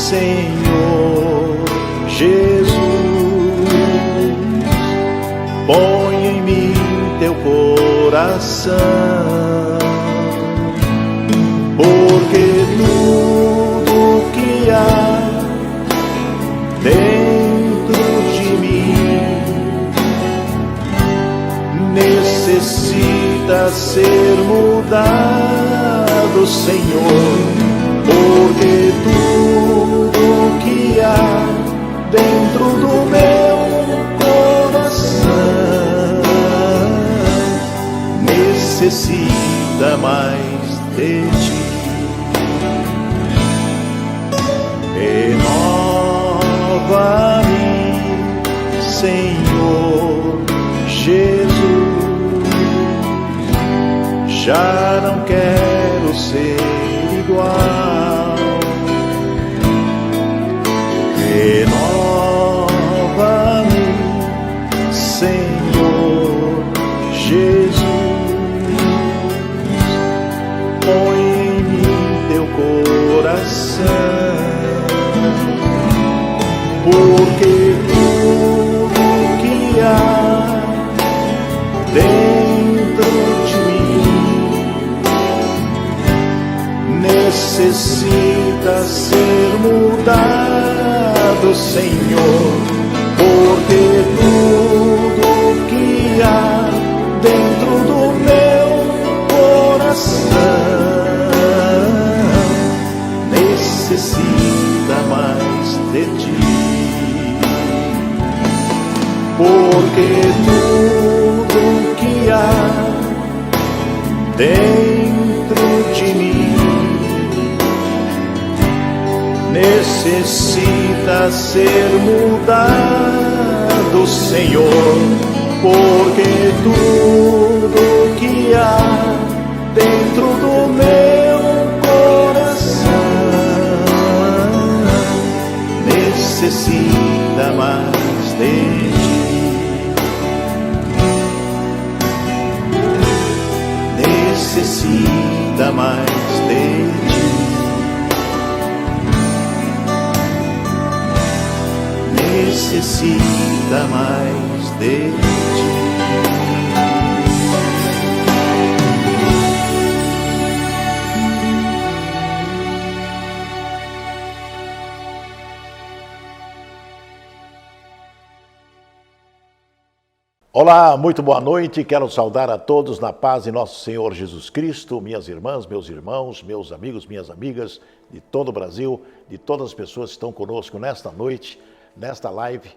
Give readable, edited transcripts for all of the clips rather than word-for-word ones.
Senhor Jesus, põe em mim teu coração, porque tudo que há dentro de mim necessita ser mudado, Senhor, porque tudo que há dentro do meu coração necessita mais de ti. Renova-me, Senhor Jesus, já não quero ser igual. Renova-me, Senhor Jesus, põe em mim teu coração, porque tudo que há dentro de mim necessita ser mudado, Senhor, porque tudo que há dentro do meu coração necessita mais de ti, porque tudo que há dentro de mim necessita ser mudado, Senhor, porque tudo que há dentro do meu coração necessita mais de ti, necessita mais de ti, necessita mais de ti. Olá, muito boa noite, quero saudar a todos na paz de nosso Senhor Jesus Cristo, minhas irmãs, meus irmãos, meus amigos, minhas amigas de todo o Brasil, de todas as pessoas que estão conosco nesta noite, nesta live,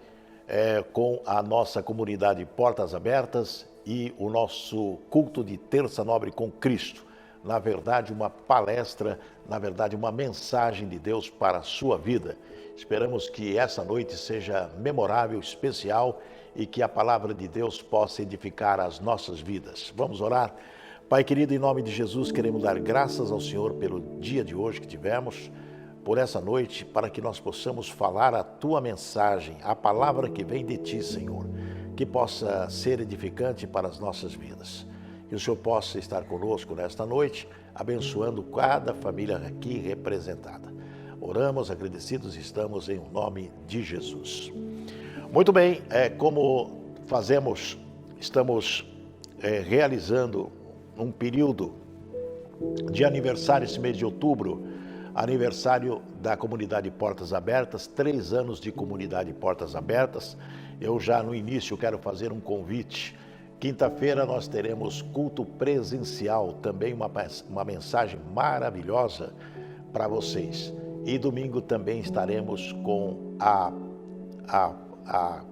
com a nossa comunidade Portas Abertas e o nosso culto de Terça Nobre com Cristo. Na verdade, uma palestra, na verdade, uma mensagem de Deus para a sua vida. Esperamos que essa noite seja memorável, especial e que a palavra de Deus possa edificar as nossas vidas. Vamos orar? Pai querido, em nome de Jesus, queremos dar graças ao Senhor pelo dia de hoje que tivemos, por essa noite, para que nós possamos falar a Tua mensagem, a palavra que vem de Ti, Senhor, que possa ser edificante para as nossas vidas. Que o Senhor possa estar conosco nesta noite, abençoando cada família aqui representada. Oramos, agradecidos estamos em nome de Jesus. Muito bem, como fazemos, estamos realizando um período de aniversário esse mês de outubro, aniversário da comunidade Portas Abertas, 3 anos de comunidade Portas Abertas. Eu já no início quero fazer um convite. Quinta-feira nós teremos culto presencial, também uma mensagem maravilhosa para vocês. E domingo também estaremos com a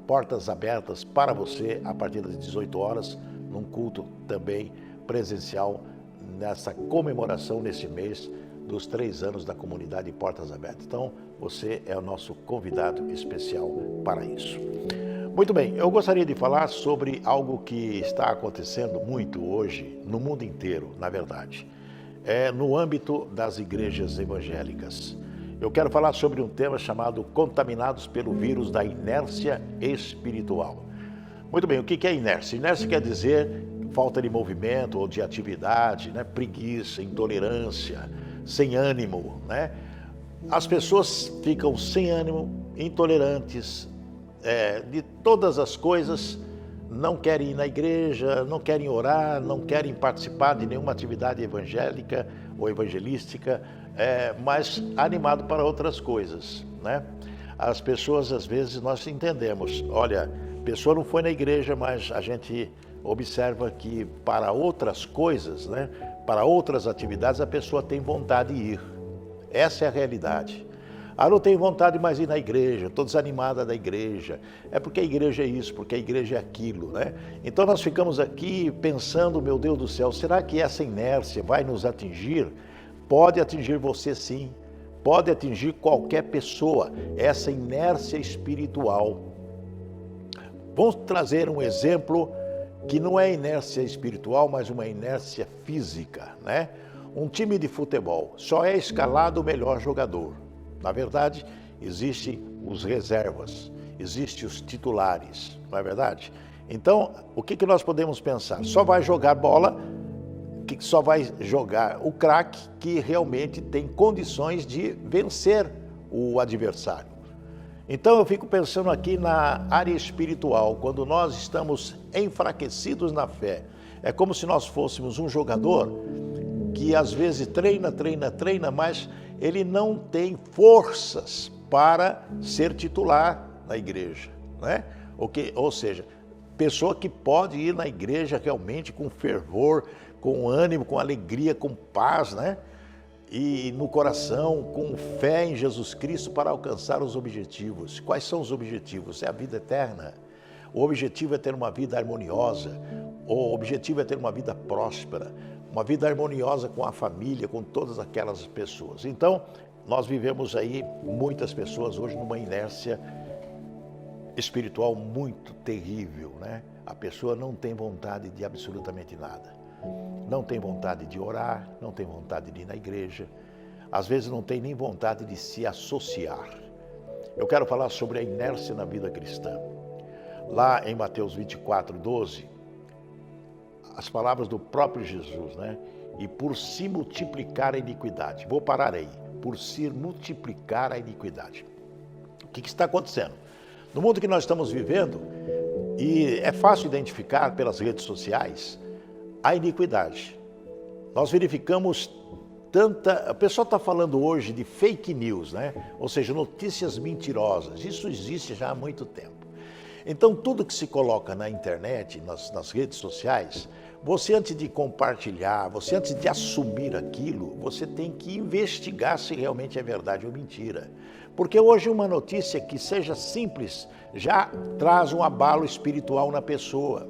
Portas Abertas para você a partir das 18 horas, num culto também presencial, nessa comemoração nesse mês dos 3 anos da comunidade Portas Abertas. Então, você é o nosso convidado especial para isso. Muito bem, eu gostaria de falar sobre algo que está acontecendo muito hoje no mundo inteiro, na verdade. No âmbito das igrejas evangélicas. Eu quero falar sobre um tema chamado Contaminados pelo Vírus da Inércia Espiritual. Muito bem, o que é inércia? Inércia quer dizer falta de movimento ou de atividade, né? Preguiça, intolerância, sem ânimo, né? As pessoas ficam sem ânimo, intolerantes, de todas as coisas, não querem ir na igreja, não querem orar, não querem participar de nenhuma atividade evangélica ou evangelística, mas animado para outras coisas, né? As pessoas, às vezes, nós entendemos, olha, a pessoa não foi na igreja, mas a gente observa que para outras coisas, né, para outras atividades, a pessoa tem vontade de ir. Essa é a realidade. Não tenho vontade mais de ir na igreja, estou desanimada da igreja. É porque a igreja é isso, porque a igreja é aquilo, né? Então nós ficamos aqui pensando, meu Deus do céu, será que essa inércia vai nos atingir? Pode atingir você sim, pode atingir qualquer pessoa, essa inércia espiritual. Vamos trazer um exemplo que não é inércia espiritual, mas uma inércia física, né? Um time de futebol só é escalado o melhor jogador. Na verdade, existem os reservas, existem os titulares, não é verdade? Então, o que nós podemos pensar? Só vai jogar bola, que só vai jogar o craque que realmente tem condições de vencer o adversário. Então eu fico pensando aqui na área espiritual, quando nós estamos enfraquecidos na fé. É como se nós fôssemos um jogador que às vezes treina, mas ele não tem forças para ser titular na igreja, né? Ou seja, pessoa que pode ir na igreja realmente com fervor, com ânimo, com alegria, com paz, né? E no coração, com fé em Jesus Cristo para alcançar os objetivos. Quais são os objetivos? É a vida eterna. O objetivo é ter uma vida harmoniosa. O objetivo é ter uma vida próspera, uma vida harmoniosa com a família, com todas aquelas pessoas. Então, nós vivemos aí, muitas pessoas hoje, numa inércia espiritual muito terrível, né? A pessoa não tem vontade de absolutamente nada. Não tem vontade de orar, não tem vontade de ir na igreja, às vezes não tem nem vontade de se associar. Eu quero falar sobre a inércia na vida cristã. Lá em Mateus 24:12, as palavras do próprio Jesus, né? E por se multiplicar a iniquidade. Vou parar aí. Por se multiplicar a iniquidade. O que está acontecendo? No mundo que nós estamos vivendo, e é fácil identificar pelas redes sociais, a iniquidade. Nós verificamos o pessoal está falando hoje de fake news, né? Ou seja, notícias mentirosas. Isso existe já há muito tempo. Então, tudo que se coloca na internet, nas redes sociais, você antes de compartilhar, você antes de assumir aquilo, você tem que investigar se realmente é verdade ou mentira. Porque hoje uma notícia que seja simples já traz um abalo espiritual na pessoa.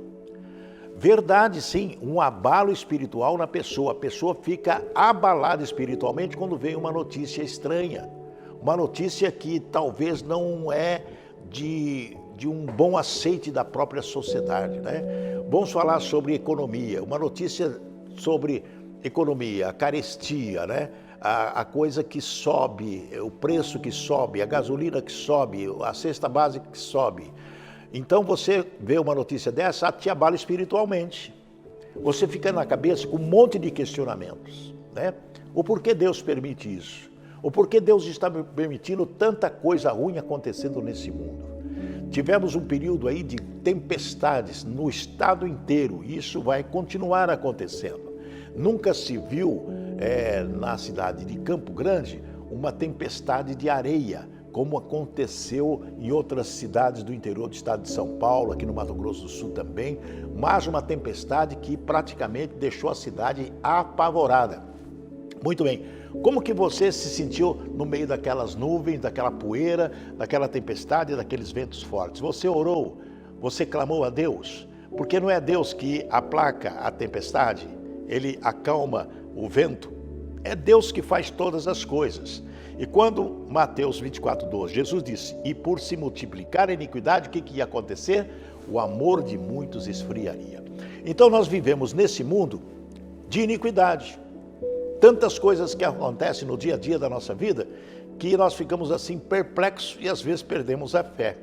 Verdade, sim, um abalo espiritual na pessoa. A pessoa fica abalada espiritualmente quando vem uma notícia estranha. Uma notícia que talvez não é de um bom aceite da própria sociedade, né? Vamos falar sobre economia, uma notícia sobre economia, a carestia, né? A coisa que sobe, o preço que sobe, a gasolina que sobe, a cesta básica que sobe. Então você vê uma notícia dessa, te abala espiritualmente. Você fica na cabeça com um monte de questionamentos, né? O porquê Deus permite isso? O porquê Deus está permitindo tanta coisa ruim acontecendo nesse mundo? Tivemos um período aí de tempestades no estado inteiro e isso vai continuar acontecendo. Nunca se viu na cidade de Campo Grande uma tempestade de areia, como aconteceu em outras cidades do interior do estado de São Paulo, aqui no Mato Grosso do Sul também, mas uma tempestade que praticamente deixou a cidade apavorada. Muito bem, como que você se sentiu no meio daquelas nuvens, daquela poeira, daquela tempestade, daqueles ventos fortes? Você orou? Você clamou a Deus? Porque não é Deus que aplaca a tempestade, Ele acalma o vento. É Deus que faz todas as coisas. E quando Mateus 24:12, Jesus disse, e por se multiplicar a iniquidade, o que ia acontecer? O amor de muitos esfriaria. Então nós vivemos nesse mundo de iniquidade. Tantas coisas que acontecem no dia a dia da nossa vida, que nós ficamos assim perplexos e às vezes perdemos a fé.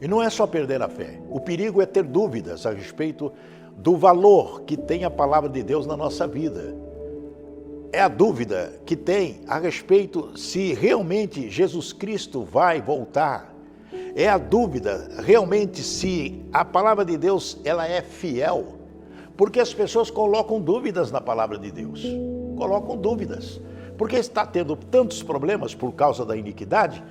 E não é só perder a fé, o perigo é ter dúvidas a respeito do valor que tem a palavra de Deus na nossa vida. é a dúvida que tem a respeito se realmente Jesus Cristo vai voltar. É a dúvida realmente se a palavra de Deus ela é fiel. Porque as pessoas colocam dúvidas na palavra de Deus. Colocam dúvidas. Porque está tendo tantos problemas por causa da iniquidade,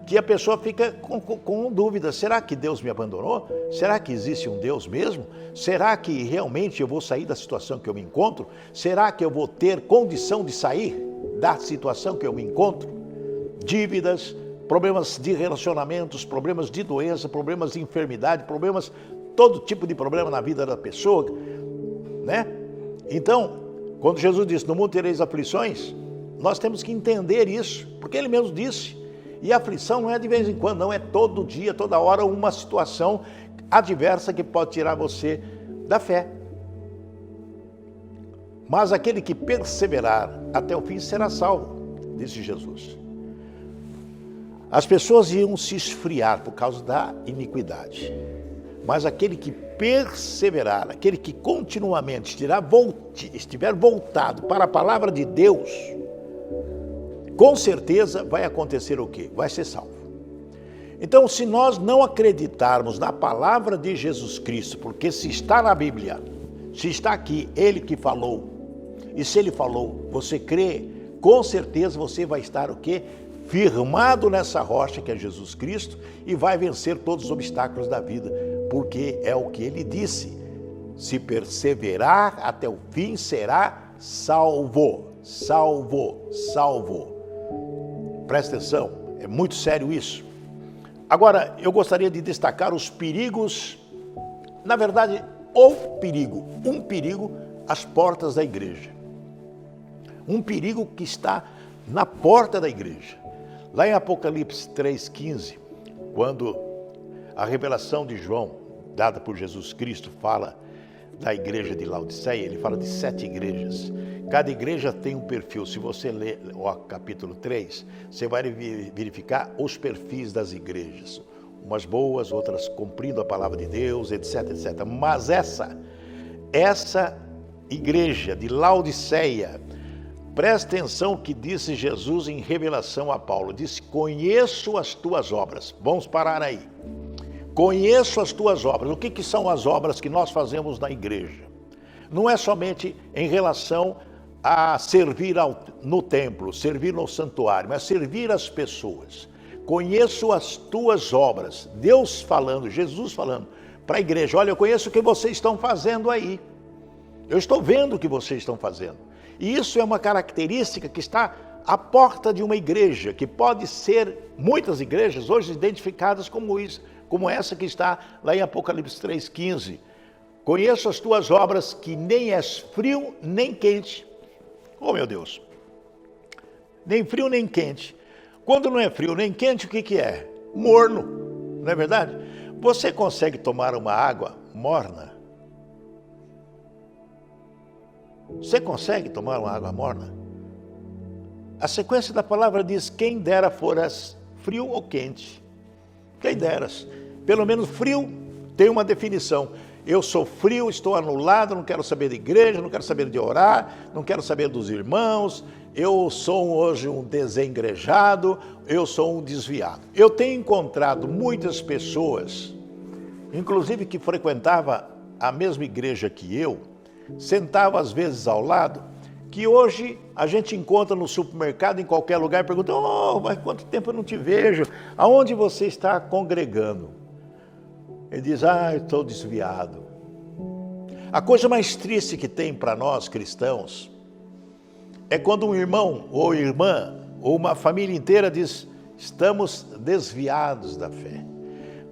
que a pessoa fica com dúvidas. Será que Deus me abandonou? Será que existe um Deus mesmo? Será que realmente eu vou sair da situação que eu me encontro? Será que eu vou ter condição de sair da situação que eu me encontro? Dívidas, problemas de relacionamentos, problemas de doença, problemas de enfermidade, problemas, todo tipo de problema na vida da pessoa, né? Então, quando Jesus disse, no mundo tereis aflições, nós temos que entender isso, porque ele mesmo disse. E a aflição não é de vez em quando, não, é todo dia, toda hora, uma situação adversa que pode tirar você da fé. Mas aquele que perseverar até o fim será salvo, disse Jesus. As pessoas iam se esfriar por causa da iniquidade. Mas aquele que perseverar, aquele que continuamente estiver voltado para a palavra de Deus, com certeza vai acontecer o quê? Vai ser salvo. Então, se nós não acreditarmos na palavra de Jesus Cristo, porque se está na Bíblia, se está aqui, ele que falou, e se ele falou, você crê, com certeza você vai estar o quê? Firmado nessa rocha que é Jesus Cristo e vai vencer todos os obstáculos da vida, porque é o que ele disse, se perseverar até o fim será salvo, salvo, salvo. Presta atenção, é muito sério isso. Agora, eu gostaria de destacar os perigos, na verdade, um perigo às portas da igreja. Um perigo que está na porta da igreja. Lá em Apocalipse 3,15, quando a revelação de João, dada por Jesus Cristo, fala da igreja de Laodiceia, ele fala de 7 igrejas. Cada igreja tem um perfil. Se você ler o capítulo 3, você vai verificar os perfis das igrejas. Umas boas, outras cumprindo a palavra de Deus, etc, etc. Mas essa igreja de Laodiceia, presta atenção o que disse Jesus em revelação a Paulo. Disse, conheço as tuas obras. Vamos parar aí. Conheço as tuas obras. O que são as obras que nós fazemos na igreja? Não é somente em relação a servir no templo, servir no santuário, mas servir as pessoas. Conheço as tuas obras. Deus falando, Jesus falando para a igreja, olha, eu conheço o que vocês estão fazendo aí. Eu estou vendo o que vocês estão fazendo. E isso é uma característica que está à porta de uma igreja, que pode ser muitas igrejas hoje identificadas como isso, como essa que está lá em Apocalipse 3,15. Conheço as tuas obras, que nem és frio nem quente. Oh, meu Deus! Nem frio nem quente. Quando não é frio nem quente, o que é? Morno, não é verdade? Você consegue tomar uma água morna? Você consegue tomar uma água morna? A sequência da palavra diz, quem dera foras frio ou quente. Quem deras. Pelo menos frio tem uma definição. Eu sou frio, estou anulado, não quero saber de igreja, não quero saber de orar, não quero saber dos irmãos, eu sou hoje um desengrejado, eu sou um desviado. Eu tenho encontrado muitas pessoas, inclusive que frequentavam a mesma igreja que eu, sentavam às vezes ao lado, que hoje a gente encontra no supermercado, em qualquer lugar, e pergunta, oh, mas quanto tempo eu não te vejo? Aonde você está congregando? Ele diz, eu estou desviado. A coisa mais triste que tem para nós cristãos é quando um irmão ou irmã ou uma família inteira diz, estamos desviados da fé.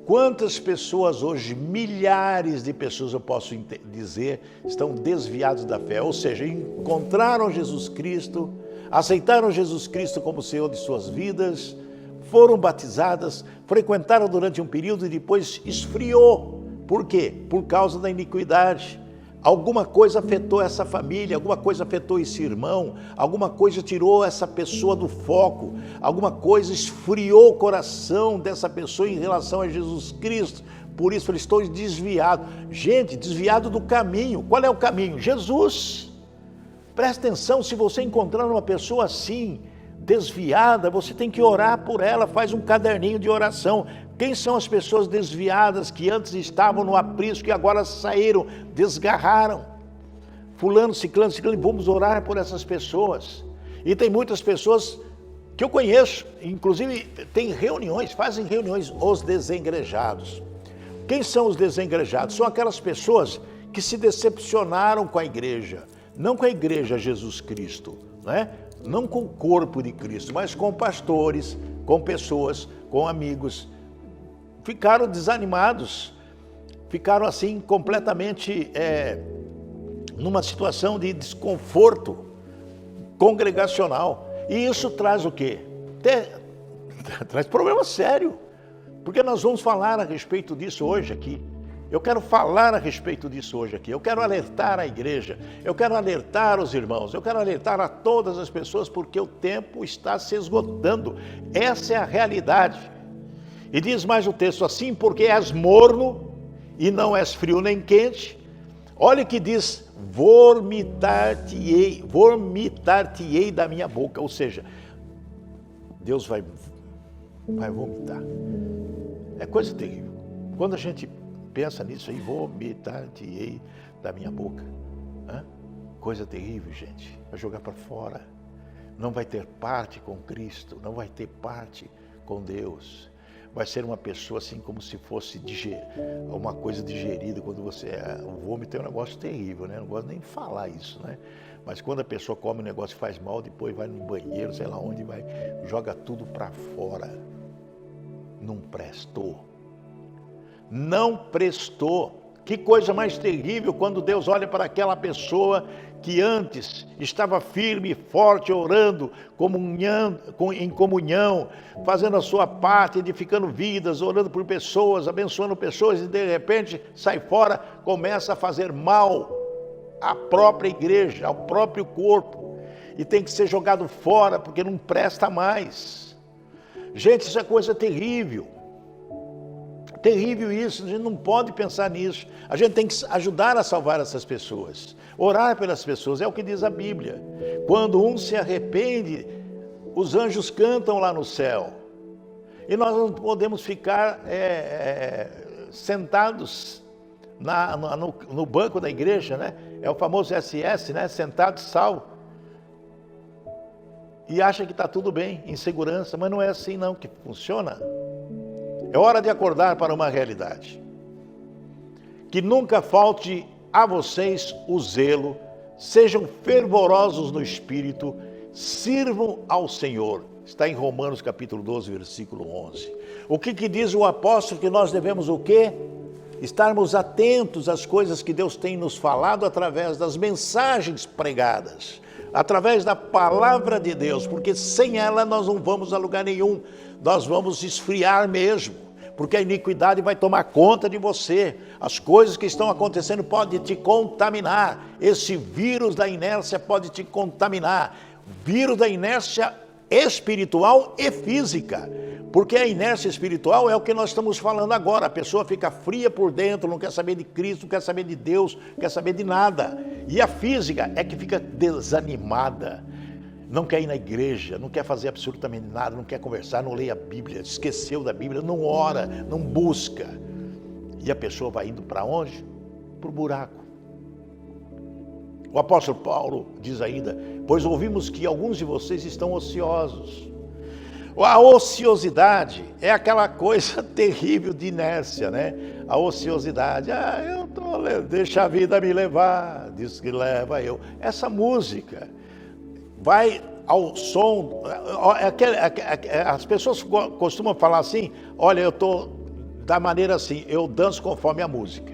Quantas pessoas hoje, milhares de pessoas eu posso dizer, estão desviados da fé, ou seja, encontraram Jesus Cristo, aceitaram Jesus Cristo como Senhor de suas vidas, foram batizadas, frequentaram durante um período e depois esfriou. Por quê? Por causa da iniquidade. Alguma coisa afetou essa família, alguma coisa afetou esse irmão, alguma coisa tirou essa pessoa do foco, alguma coisa esfriou o coração dessa pessoa em relação a Jesus Cristo. Por isso, eles estão desviados. Gente, desviado do caminho. Qual é o caminho? Jesus. Presta atenção, se você encontrar uma pessoa assim, desviada, você tem que orar por ela, faz um caderninho de oração. Quem são as pessoas desviadas que antes estavam no aprisco e agora saíram, desgarraram? Fulano, ciclano, vamos orar por essas pessoas. E tem muitas pessoas que eu conheço, inclusive tem reuniões, fazem reuniões, os desengrejados. Quem são os desengrejados? São aquelas pessoas que se decepcionaram com a igreja, não com a igreja Jesus Cristo, né? Não com o corpo de Cristo, mas com pastores, com pessoas, com amigos. Ficaram desanimados, ficaram assim completamente numa situação de desconforto congregacional. E isso traz o quê? Traz problema sério, porque nós vamos falar a respeito disso hoje aqui. Eu quero falar a respeito disso hoje aqui. Eu quero alertar a igreja, eu quero alertar os irmãos, eu quero alertar a todas as pessoas, porque o tempo está se esgotando. Essa é a realidade. E diz mais o texto assim: porque és morno e não és frio nem quente. Olha o que diz: vomitar-te-ei da minha boca. Ou seja, Deus vai vomitar. É coisa terrível. Quando a gente pensa nisso aí, vomitar-te-ei da minha boca. Coisa terrível, gente. Vai jogar para fora. Não vai ter parte com Cristo, não vai ter parte com Deus. Vai ser uma pessoa assim como se fosse uma coisa digerida. Quando o vômito é um negócio terrível, né? Eu não gosto nem de falar isso, né? Mas quando a pessoa come um negócio e faz mal, depois vai no banheiro, sei lá onde, joga tudo para fora. Não prestou. Não prestou. Que coisa mais terrível quando Deus olha para aquela pessoa que antes estava firme e forte, orando, em comunhão, fazendo a sua parte, edificando vidas, orando por pessoas, abençoando pessoas, e de repente sai fora, começa a fazer mal à própria igreja, ao próprio corpo, e tem que ser jogado fora porque não presta mais. Gente, isso é coisa terrível. Terrível isso, a gente não pode pensar nisso. A gente tem que ajudar a salvar essas pessoas, orar pelas pessoas, é o que diz a Bíblia. Quando um se arrepende, os anjos cantam lá no céu. E nós não podemos ficar sentados no banco da igreja, né? É o famoso SS, né? Sentado salvo. E acha que está tudo bem, em segurança, mas não é assim não que funciona. É hora de acordar para uma realidade. Que nunca falte a vocês o zelo, sejam fervorosos no espírito, sirvam ao Senhor. Está em Romanos capítulo 12, versículo 11. O que diz o apóstolo? Que nós devemos o quê? Estarmos atentos às coisas que Deus tem nos falado através das mensagens pregadas, através da palavra de Deus, porque sem ela nós não vamos a lugar nenhum, nós vamos esfriar mesmo, porque a iniquidade vai tomar conta de você, as coisas que estão acontecendo podem te contaminar, esse vírus da inércia pode te contaminar, vírus da inércia espiritual e física, porque a inércia espiritual é o que nós estamos falando agora. A pessoa fica fria por dentro, não quer saber de Cristo, não quer saber de Deus, não quer saber de nada. E a física é que fica desanimada, não quer ir na igreja, não quer fazer absolutamente nada, não quer conversar, não lê a Bíblia, esqueceu da Bíblia, não ora, não busca. E a pessoa vai indo para onde? Para o buraco. O apóstolo Paulo diz ainda: pois ouvimos que alguns de vocês estão ociosos. A ociosidade é aquela coisa terrível de inércia, né? A ociosidade, deixa a vida me levar, diz que leva eu. Essa música vai ao som, as pessoas costumam falar assim: olha, eu estou da maneira assim, eu danço conforme a música.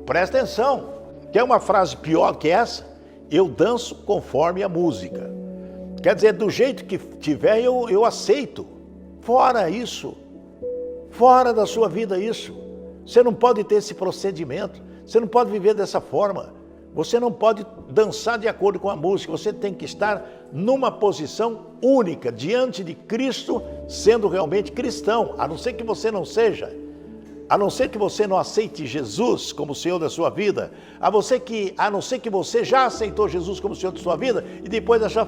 Presta atenção, quer uma frase pior que essa? Eu danço conforme a música. Quer dizer, do jeito que tiver, eu aceito. Fora isso, fora da sua vida isso. Você não pode ter esse procedimento, você não pode viver dessa forma. Você não pode dançar de acordo com a música, você tem que estar numa posição única, diante de Cristo, sendo realmente cristão, a não ser que você não seja. a não ser que você não aceite Jesus como Senhor da sua vida, a não ser que você já aceitou Jesus como Senhor da sua vida, e depois achar,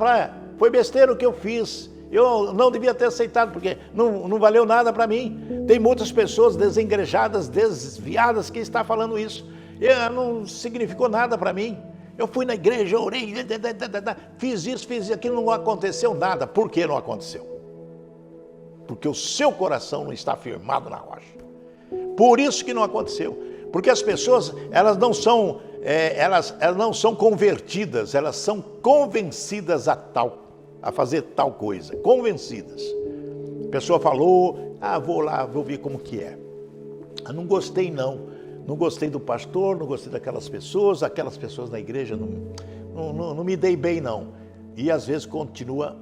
foi besteira o que eu fiz, eu não devia ter aceitado, porque não valeu nada para mim. Tem muitas pessoas desengrejadas, desviadas, que estão falando isso. Não significou nada para mim. Eu fui na igreja, orei, fiz isso, aquilo, não aconteceu nada. Por que não aconteceu? Porque o seu coração não está firmado na rocha. Por isso que não aconteceu. Porque as pessoas, elas não são convertidas, elas são convencidas a fazer tal coisa. Convencidas. A pessoa falou, vou lá, vou ver como que é. Não gostei não. Não gostei do pastor, não gostei daquelas pessoas na igreja não me dei bem não. E às vezes continua,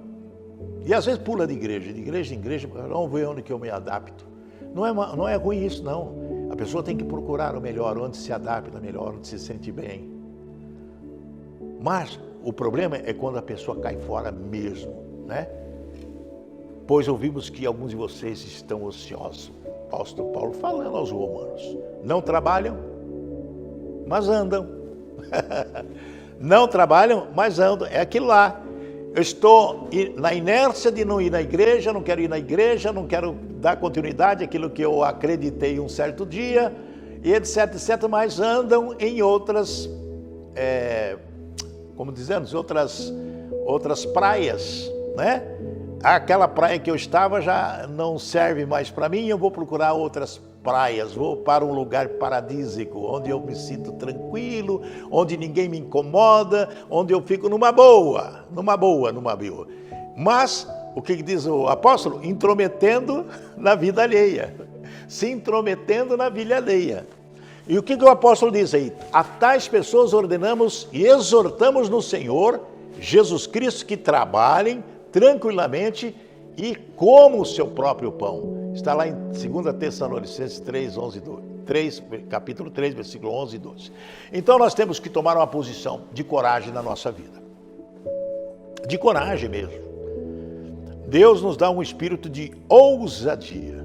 e às vezes pula de igreja em igreja, vamos ver onde que eu me adapto. Não é ruim isso não. A pessoa tem que procurar o melhor, onde se adapta melhor, onde se sente bem. Mas o problema é quando a pessoa cai fora mesmo, né? Pois ouvimos que alguns de vocês estão ociosos. Apóstolo Paulo falando aos romanos, não trabalham, mas andam. Não trabalham, mas andam. É aquilo lá. Eu estou na inércia de não ir na igreja, não quero ir na igreja, não quero dar continuidade àquilo que eu acreditei um certo dia, e etc, mas andam em outras, outras praias, né? Aquela praia que eu estava já não serve mais para mim, eu vou procurar outras praias, vou para um lugar paradisíaco, onde eu me sinto tranquilo, onde ninguém me incomoda, onde eu fico numa boa. Mas, o que diz o apóstolo? Intrometendo na vida alheia, se intrometendo na vida alheia. E o que o apóstolo diz aí? A tais pessoas ordenamos e exortamos no Senhor Jesus Cristo que trabalhem tranquilamente e como o seu próprio pão. Está lá em 2 Tessalonicenses 3, capítulo 3, versículo 11 e 12. Então nós temos que tomar uma posição de coragem na nossa vida. De coragem mesmo. Deus nos dá um espírito de ousadia,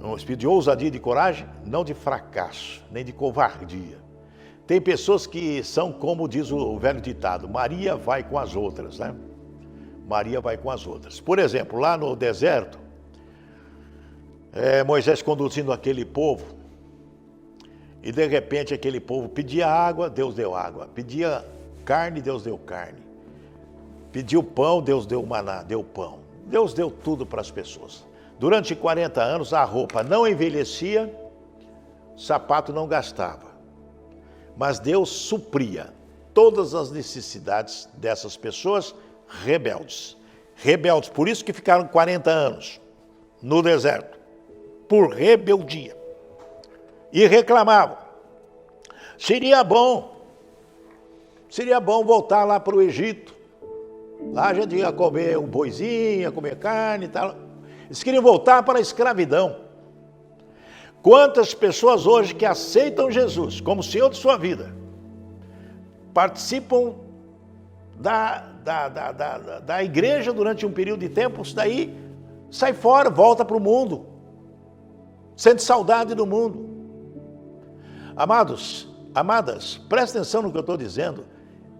um espírito de ousadia e de coragem, não de fracasso, nem de covardia. Tem pessoas que são, como diz o velho ditado, Maria vai com as outras, né? Maria vai com as outras. Por exemplo, lá no deserto, Moisés conduzindo aquele povo, e de repente aquele povo pedia água, Deus deu água. Pedia carne, Deus deu carne. Pediu pão, Deus deu maná, deu pão. Deus deu tudo para as pessoas. Durante 40 anos a roupa não envelhecia, o sapato não gastava. Mas Deus supria todas as necessidades dessas pessoas rebeldes. Rebeldes, por isso que ficaram 40 anos no deserto, por rebeldia. E reclamavam. Seria bom voltar lá para o Egito. Lá a gente ia comer um boizinho, ia comer carne e tal. Eles queriam voltar para a escravidão. Quantas pessoas hoje que aceitam Jesus como Senhor de sua vida, participam da igreja durante um período de tempo, daí sai fora, volta para o mundo, sente saudade do mundo. Amados, amadas, presta atenção no que eu estou dizendo,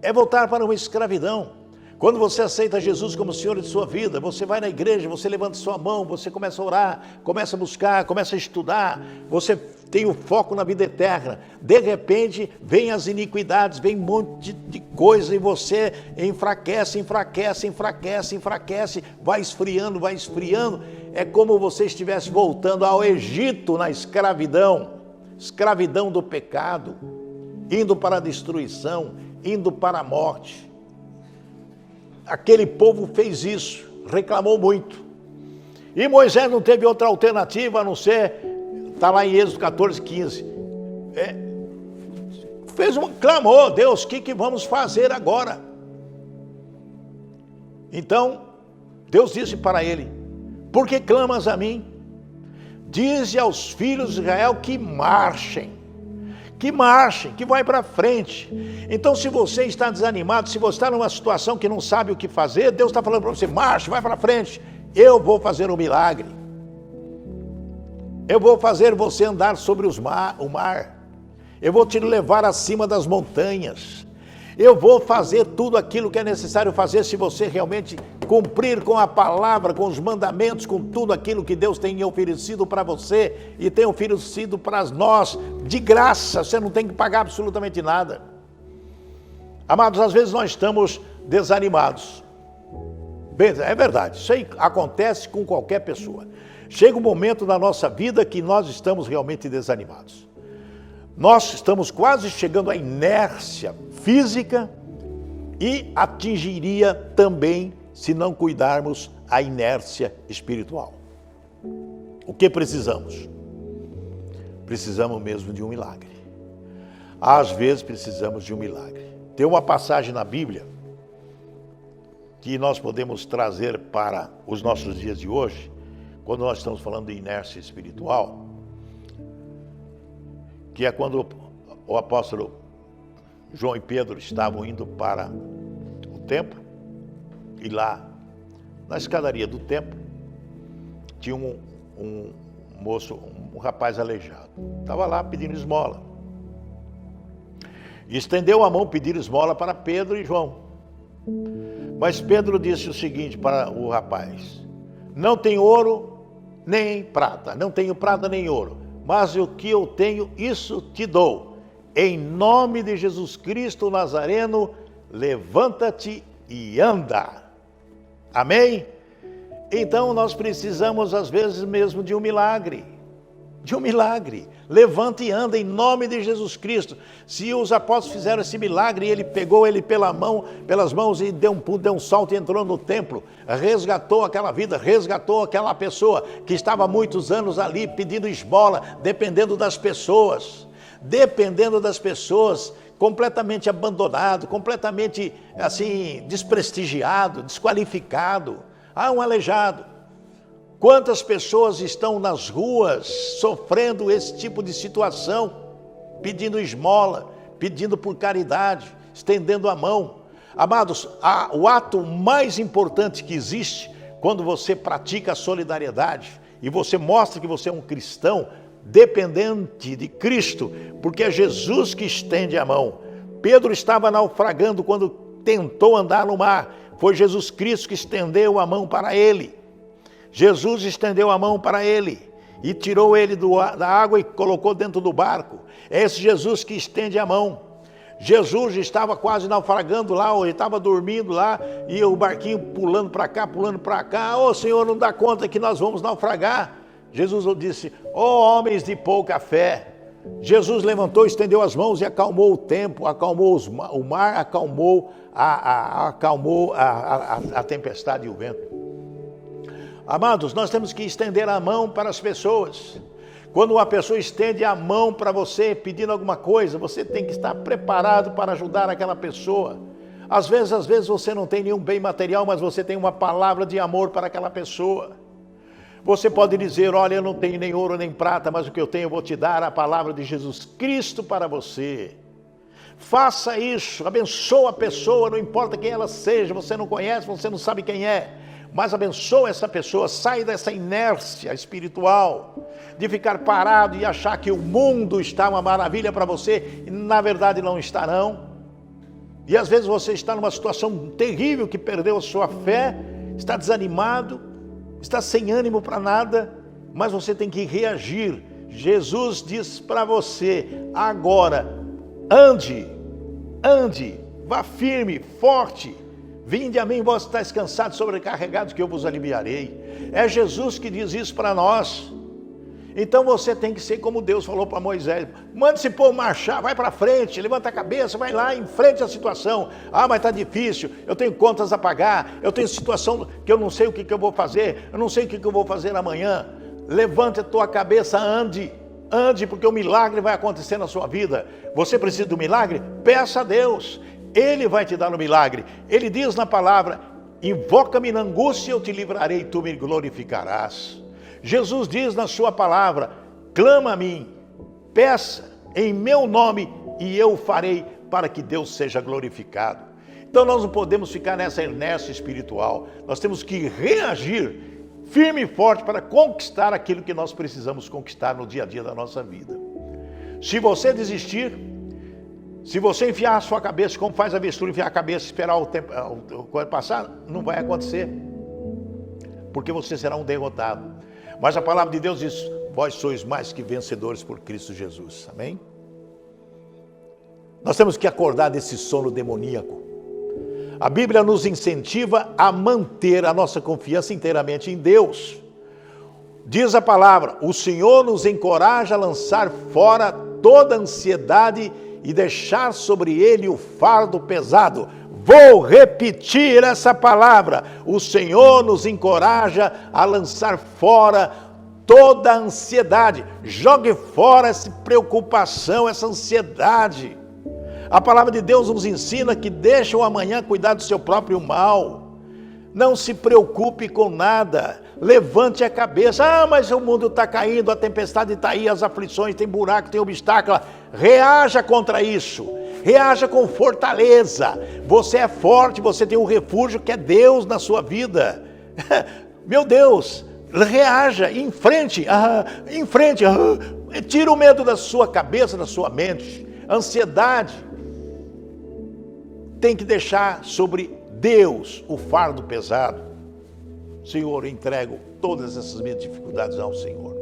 é voltar para uma escravidão. Quando você aceita Jesus como Senhor de sua vida, você vai na igreja, você levanta sua mão, você começa a orar, começa a buscar, começa a estudar, você tem o foco na vida eterna. De repente, vem as iniquidades, vem um monte de coisa e você enfraquece, vai esfriando. É como você estivesse voltando ao Egito na escravidão do pecado, indo para a destruição, indo para a morte. Aquele povo fez isso, reclamou muito. E Moisés não teve outra alternativa a não ser, está lá em Êxodo 14, 15. Clamou, Deus, o que vamos fazer agora? Então, Deus disse para ele, por que clamas a mim? Dize aos filhos de Israel que marchem, que vai para frente. Então, se você está desanimado, se você está numa situação que não sabe o que fazer, Deus está falando para você, marche, vai para frente, eu vou fazer um milagre. Eu vou fazer você andar sobre o mar. Eu vou te levar acima das montanhas. Eu vou fazer tudo aquilo que é necessário fazer se você realmente cumprir com a palavra, com os mandamentos, com tudo aquilo que Deus tem oferecido para você e tem oferecido para nós de graça. Você não tem que pagar absolutamente nada. Amados, às vezes nós estamos desanimados. É verdade, isso aí acontece com qualquer pessoa. Chega um momento na nossa vida que nós estamos realmente desanimados. Nós estamos quase chegando à inércia física e atingiria também, se não cuidarmos, a inércia espiritual. O que precisamos? Precisamos mesmo de um milagre. Às vezes precisamos de um milagre. Tem uma passagem na Bíblia que nós podemos trazer para os nossos dias de hoje, quando nós estamos falando de inércia espiritual, que é quando o apóstolo João e Pedro estavam indo para o templo, e lá, na escadaria do templo, tinha um moço, um rapaz aleijado. Estava lá pedindo esmola. E estendeu a mão pedir esmola para Pedro e João. Mas Pedro disse o seguinte para o rapaz: não tenho ouro nem prata, não tenho prata nem ouro, mas o que eu tenho, isso te dou. Em nome de Jesus Cristo Nazareno, levanta-te e anda. Amém? Então nós precisamos às vezes mesmo de um milagre. De um milagre. Levanta e anda em nome de Jesus Cristo. Se os apóstolos fizeram esse milagre, ele pegou ele pelas mãos e deu um salto e entrou no templo, resgatou aquela vida, resgatou aquela pessoa que estava há muitos anos ali pedindo esmola, dependendo das pessoas, completamente abandonado, completamente assim desprestigiado, desqualificado. Um aleijado. Quantas pessoas estão nas ruas sofrendo esse tipo de situação, pedindo esmola, pedindo por caridade, estendendo a mão. Amados, o ato mais importante que existe quando você pratica a solidariedade e você mostra que você é um cristão dependente de Cristo, porque é Jesus que estende a mão. Pedro estava naufragando quando tentou andar no mar. Foi Jesus Cristo que estendeu a mão para ele. Jesus estendeu a mão para ele e tirou ele da água e colocou dentro do barco. É esse Jesus que estende a mão. Jesus estava quase naufragando lá, ou ele estava dormindo lá, e o barquinho pulando para cá, pulando para cá. Senhor, não dá conta que nós vamos naufragar. Jesus disse: homens de pouca fé. Jesus levantou, estendeu as mãos e acalmou o tempo, acalmou o mar, acalmou a tempestade e o vento. Amados, nós temos que estender a mão para as pessoas. Quando uma pessoa estende a mão para você pedindo alguma coisa, você tem que estar preparado para ajudar aquela pessoa. Às vezes você não tem nenhum bem material, mas você tem uma palavra de amor para aquela pessoa. Você pode dizer: olha, eu não tenho nem ouro nem prata, mas o que eu tenho eu vou te dar, a palavra de Jesus Cristo para você. Faça isso, abençoa a pessoa, não importa quem ela seja, você não conhece, você não sabe quem é. Mas abençoa essa pessoa, sai dessa inércia espiritual, de ficar parado e achar que o mundo está uma maravilha para você, e na verdade não está não. E às vezes você está numa situação terrível, que perdeu a sua fé, está desanimado, está sem ânimo para nada, mas você tem que reagir. Jesus diz para você agora: ande, vá firme, forte. Vinde a mim, vós estáis cansados, sobrecarregados, que eu vos aliviarei. É Jesus que diz isso para nós. Então você tem que ser como Deus falou para Moisés: manda esse povo marchar, vai para frente, levanta a cabeça, vai lá, enfrente a situação. Mas está difícil, eu tenho contas a pagar, eu tenho situação que eu não sei o que eu vou fazer, eu não sei o que eu vou fazer amanhã. Levante a tua cabeça, ande, porque o milagre vai acontecer na sua vida. Você precisa do milagre? Peça a Deus. Ele vai te dar o milagre. Ele diz na palavra: invoca-me na angústia, eu te livrarei e tu me glorificarás. Jesus diz na sua palavra: clama a mim, peça em meu nome e eu farei, para que Deus seja glorificado. Então nós não podemos ficar nessa inércia espiritual. Nós temos que reagir firme e forte para conquistar aquilo que nós precisamos conquistar no dia a dia da nossa vida. Se você desistir, se você enfiar a sua cabeça, como faz a avestruz, enfiar a cabeça e esperar o tempo passar, não vai acontecer. Porque você será um derrotado. Mas a palavra de Deus diz, vós sois mais que vencedores por Cristo Jesus. Amém? Nós temos que acordar desse sono demoníaco. A Bíblia nos incentiva a manter a nossa confiança inteiramente em Deus. Diz a palavra, o Senhor nos encoraja a lançar fora toda ansiedade e deixar sobre ele o fardo pesado. Vou repetir essa palavra. O Senhor nos encoraja a lançar fora toda a ansiedade. Jogue fora essa preocupação, essa ansiedade. A palavra de Deus nos ensina que deixa o amanhã cuidar do seu próprio mal. Não se preocupe com nada. Levante a cabeça. Ah, mas o mundo está caindo, a tempestade está aí, as aflições, tem buraco, tem obstáculo. Reaja contra isso. Reaja com fortaleza. Você é forte, você tem um refúgio que é Deus na sua vida. Meu Deus, reaja, enfrente. Tira o medo da sua cabeça, da sua mente. Ansiedade. Tem que deixar sobre Deus o fardo pesado. Senhor, eu entrego todas essas minhas dificuldades ao Senhor.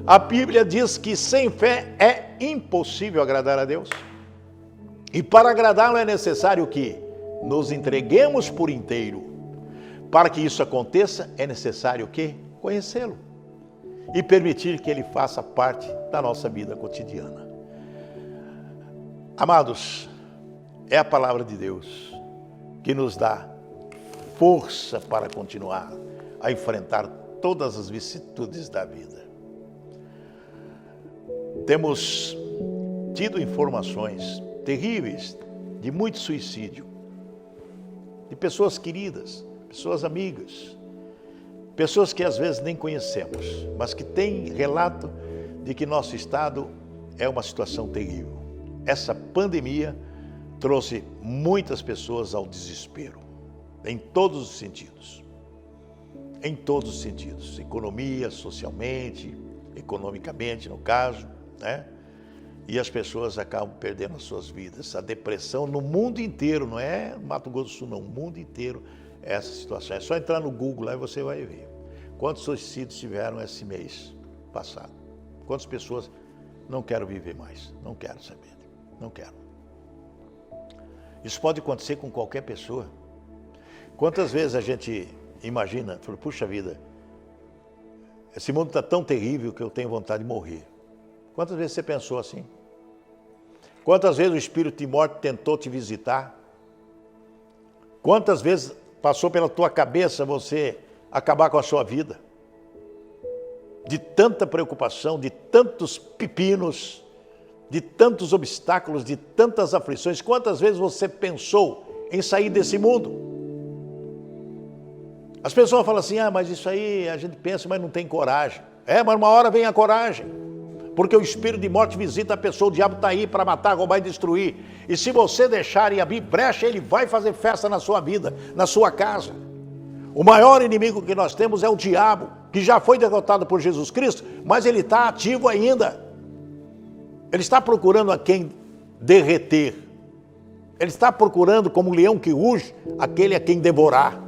A Bíblia diz que sem fé é impossível agradar a Deus. E para agradá-lo é necessário que nos entreguemos por inteiro. Para que isso aconteça, é necessário que conhecê-lo e permitir que ele faça parte da nossa vida cotidiana. Amados, é a palavra de Deus que nos dá força para continuar a enfrentar todas as vicissitudes da vida. Temos tido informações terríveis de muito suicídio, de pessoas queridas, pessoas amigas, pessoas que às vezes nem conhecemos, mas que têm relato de que nosso estado é uma situação terrível. Essa pandemia trouxe muitas pessoas ao desespero, em todos os sentidos. Em todos os sentidos, economia, socialmente, economicamente no caso, né? E as pessoas acabam perdendo as suas vidas. A depressão no mundo inteiro, não é Mato Grosso do Sul não, o mundo inteiro é essa situação. É só entrar no Google lá e você vai ver. Quantos suicídios tiveram esse mês passado? Quantas pessoas não quero viver mais, não quero saber, não quero. Isso pode acontecer com qualquer pessoa. Quantas vezes a gente imagina, fala, puxa vida, esse mundo está tão terrível que eu tenho vontade de morrer. Quantas vezes você pensou assim? Quantas vezes o espírito de morte tentou te visitar? Quantas vezes passou pela tua cabeça você acabar com a sua vida? De tanta preocupação, de tantos pepinos, de tantos obstáculos, de tantas aflições. Quantas vezes você pensou em sair desse mundo? As pessoas falam assim, ah, mas isso aí a gente pensa, mas não tem coragem. É, mas uma hora vem a coragem. Porque o espírito de morte visita a pessoa, o diabo está aí para matar, roubar e destruir. E se você deixar e abrir brecha, ele vai fazer festa na sua vida, na sua casa. O maior inimigo que nós temos é o diabo, que já foi derrotado por Jesus Cristo, mas ele está ativo ainda. Ele está procurando a quem derreter. Ele está procurando, como um leão que ruge, aquele a quem devorar.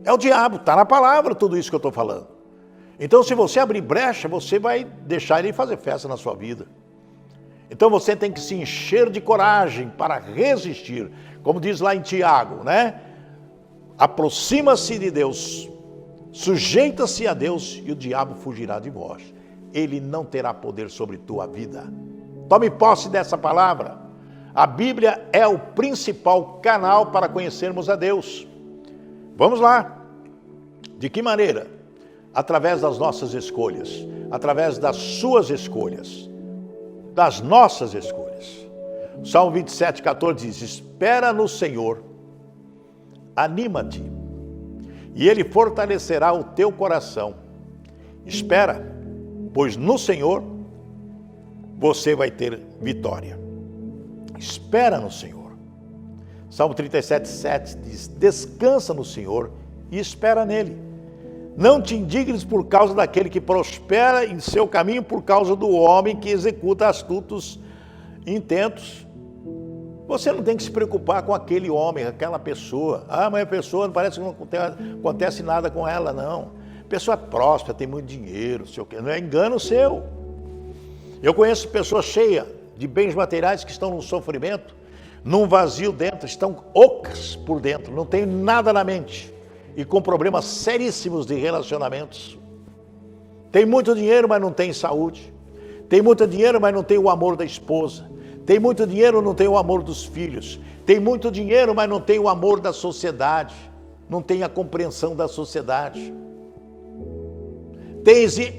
É o diabo, está na palavra tudo isso que eu estou falando. Então, se você abrir brecha, você vai deixar ele fazer festa na sua vida. Então, você tem que se encher de coragem para resistir. Como diz lá em Tiago, né? Aproxima-se de Deus, sujeita-se a Deus e o diabo fugirá de vós. Ele não terá poder sobre tua vida. Tome posse dessa palavra. A Bíblia é o principal canal para conhecermos a Deus. Vamos lá. De que maneira? Através das nossas escolhas, através das suas escolhas, das nossas escolhas. O Salmo 27:14 diz, espera no Senhor, anima-te, e Ele fortalecerá o teu coração. Espera, pois no Senhor você vai ter vitória. Espera no Senhor. Salmo 37:7 diz, descansa no Senhor e espera nele. Não te indignes por causa daquele que prospera em seu caminho, por causa do homem que executa astutos intentos. Você não tem que se preocupar com aquele homem, aquela pessoa. Ah, mas a pessoa parece que não acontece nada com ela, não. A pessoa é próspera, tem muito dinheiro, sei o quê. Não é engano seu. Eu conheço pessoas cheias de bens materiais que estão num sofrimento, num vazio dentro, estão ocas por dentro, não tem nada na mente e com problemas seríssimos de relacionamentos. Tem muito dinheiro, mas não tem saúde. Tem muito dinheiro, mas não tem o amor da esposa. Tem muito dinheiro, não tem o amor dos filhos. Tem muito dinheiro, mas não tem o amor da sociedade. Não tem a compreensão da sociedade.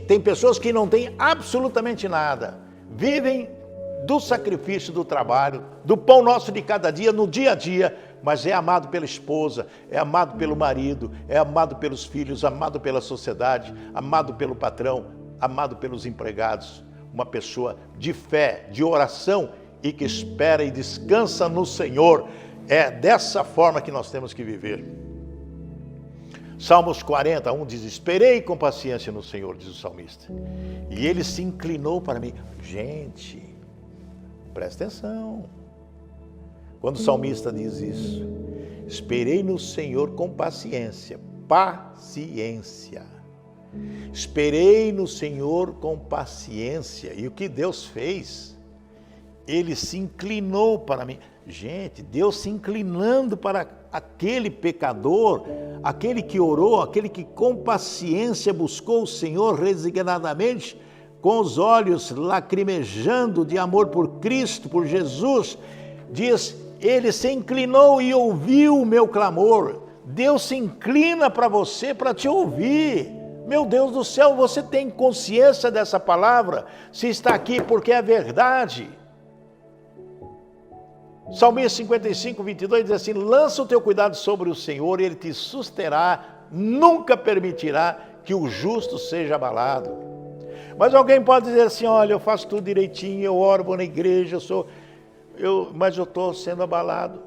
Tem pessoas que não têm absolutamente nada. Vivem do sacrifício do trabalho, do pão nosso de cada dia, no dia a dia, mas é amado pela esposa, é amado pelo marido, é amado pelos filhos, amado pela sociedade, amado pelo patrão, amado pelos empregados. Uma pessoa de fé, de oração e que espera e descansa no Senhor. É dessa forma que nós temos que viver. Salmos 41 diz: esperei com paciência no Senhor, diz o salmista, e ele se inclinou para mim. Gente, presta atenção. Quando o salmista diz isso, esperei no Senhor com paciência, paciência. Esperei no Senhor com paciência. E o que Deus fez? Ele se inclinou para mim. Gente, Deus se inclinando para aquele pecador, aquele que orou, aquele que com paciência buscou o Senhor resignadamente, com os olhos lacrimejando de amor por Cristo, por Jesus, diz, ele se inclinou e ouviu o meu clamor. Deus se inclina para você para te ouvir. Meu Deus do céu, você tem consciência dessa palavra? Se está aqui porque é verdade. Salmista 55, 22 diz assim: lança o teu cuidado sobre o Senhor e Ele te susterá, nunca permitirá que o justo seja abalado. Mas alguém pode dizer assim: olha, eu faço tudo direitinho, eu oro, vou na igreja, mas eu estou sendo abalado.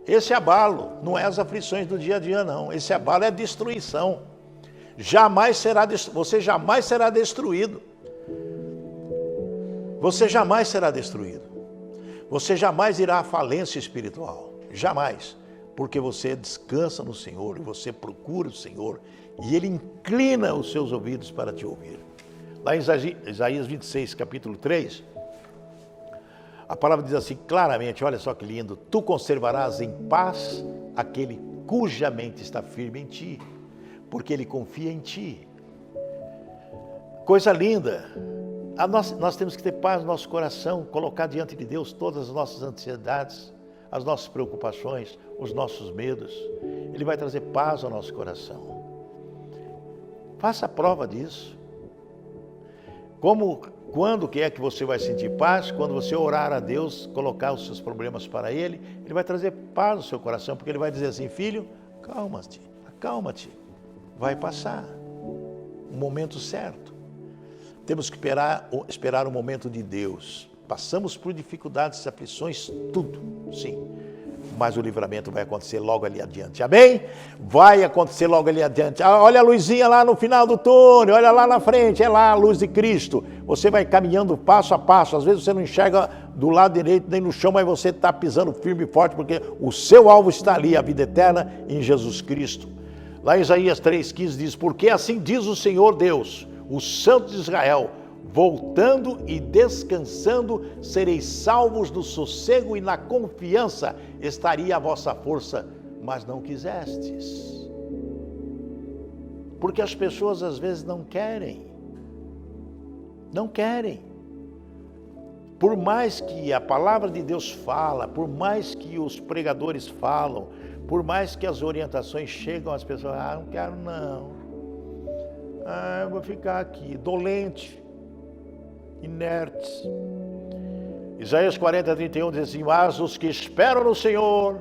Esse abalo não é as aflições do dia a dia, não. Esse abalo é destruição. Você jamais será destruído. Você jamais será destruído. Você jamais irá à falência espiritual. Jamais. Porque você descansa no Senhor, e você procura o Senhor, e Ele inclina os seus ouvidos para te ouvir. Lá em Isaías 26, capítulo 3, a palavra diz assim claramente, olha só que lindo: tu conservarás em paz aquele cuja mente está firme em ti, porque ele confia em ti. Coisa linda. Nós temos que ter paz no nosso coração, colocar diante de Deus todas as nossas ansiedades, as nossas preocupações, os nossos medos. Ele vai trazer paz ao nosso coração. Faça a prova disso. Quando que é que você vai sentir paz? Quando você orar a Deus, colocar os seus problemas para Ele, Ele vai trazer paz no seu coração, porque Ele vai dizer assim: filho, calma-te, acalma-te, vai passar um momento certo. Temos que esperar o momento de Deus. Passamos por dificuldades, aflições, tudo, sim. Mas o livramento vai acontecer logo ali adiante, amém? Vai acontecer logo ali adiante. Olha a luzinha lá no final do túnel, olha lá na frente, é lá a luz de Cristo. Você vai caminhando passo a passo, às vezes você não enxerga do lado direito nem no chão, mas você está pisando firme e forte, porque o seu alvo está ali, a vida eterna em Jesus Cristo. Lá em Isaías 3,15 diz: porque assim diz o Senhor Deus, o Santo de Israel, voltando e descansando, sereis salvos no sossego e na confiança estaria a vossa força, mas não quisestes. Porque as pessoas às vezes não querem. Não querem. Por mais que a palavra de Deus fala, por mais que os pregadores falam, por mais que as orientações chegam às pessoas: não quero não. Eu vou ficar aqui, dolente, inertes. Isaías 40, 31 diz assim: mas os que esperam no Senhor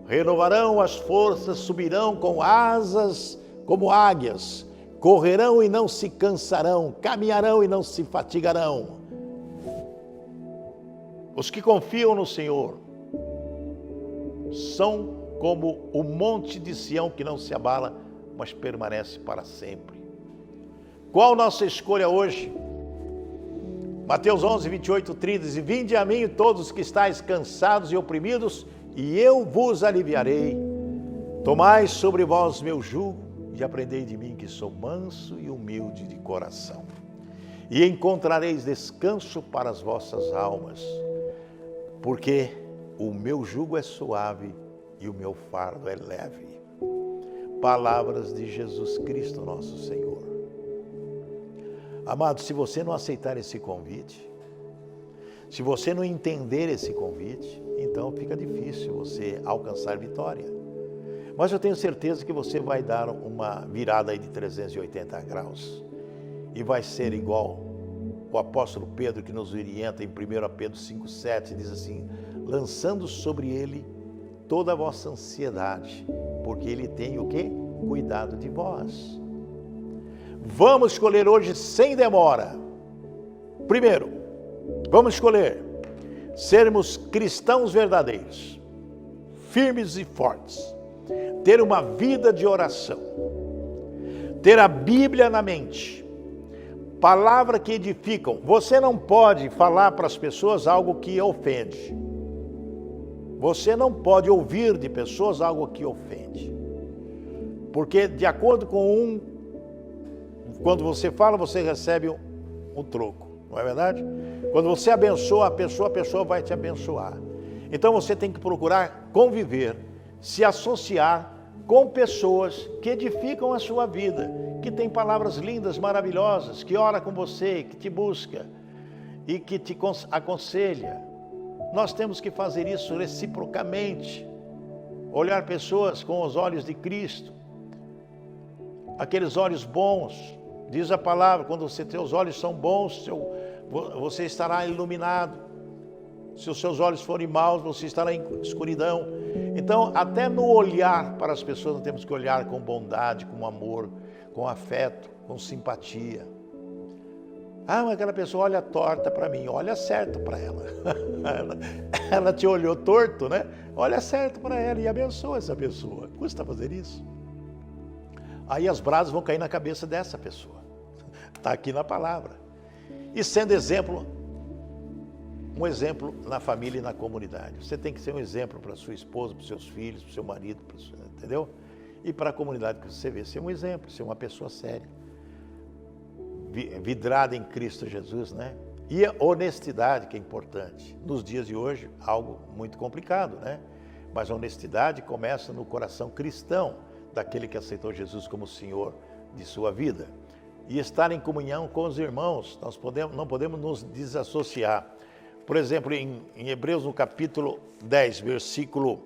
renovarão as forças, subirão com asas como águias, correrão e não se cansarão, caminharão e não se fatigarão. Os que confiam no Senhor são como o monte de Sião que não se abala, mas permanece para sempre. Qual nossa escolha hoje? Mateus 11, 28, 30 diz: vinde a mim todos que estáis cansados e oprimidos, e eu vos aliviarei. Tomai sobre vós meu jugo e aprendei de mim, que sou manso e humilde de coração. E encontrareis descanso para as vossas almas, porque o meu jugo é suave e o meu fardo é leve. Palavras de Jesus Cristo, nosso Senhor. Amado, se você não aceitar esse convite, se você não entender esse convite, então fica difícil você alcançar vitória. Mas eu tenho certeza que você vai dar uma virada aí de 380 graus. E vai ser igual o apóstolo Pedro, que nos orienta em 1 Pedro 5,7, diz assim: lançando sobre ele toda a vossa ansiedade, porque ele tem o quê? Cuidado de vós. Vamos escolher hoje sem demora. Primeiro, vamos escolher sermos cristãos verdadeiros, firmes e fortes, ter uma vida de oração, ter a Bíblia na mente, palavra que edificam. Você não pode falar para as pessoas algo que ofende. Você não pode ouvir de pessoas algo que ofende. Porque de acordo com quando você fala, você recebe um troco, não é verdade? Quando você abençoa a pessoa vai te abençoar. Então você tem que procurar conviver, se associar com pessoas que edificam a sua vida, que tem palavras lindas, maravilhosas, que ora com você, que te busca e que te aconselha. Nós temos que fazer isso reciprocamente, olhar pessoas com os olhos de Cristo, aqueles olhos bons. Diz a palavra, quando teus olhos são bons, você estará iluminado. Se os seus olhos forem maus, você estará em escuridão. Então, até no olhar para as pessoas, nós temos que olhar com bondade, com amor, com afeto, com simpatia. Ah, mas aquela pessoa olha torta para mim, olha certo para ela. Ela te olhou torto, né? Olha certo para ela e abençoa essa pessoa. Custa fazer isso? Aí as brasas vão cair na cabeça dessa pessoa. Está aqui na palavra. E sendo exemplo, um exemplo na família e na comunidade. Você tem que ser um exemplo para sua esposa, para os seus filhos, para o seu marido, entendeu? E para a comunidade que você vê, ser um exemplo, ser uma pessoa séria, vidrada em Cristo Jesus, né? E a honestidade, que é importante. Nos dias de hoje, algo muito complicado, né? Mas a honestidade começa no coração cristão, daquele que aceitou Jesus como Senhor de sua vida. E estar em comunhão com os irmãos, nós não podemos nos desassociar. Por exemplo, em Hebreus, no capítulo 10, versículo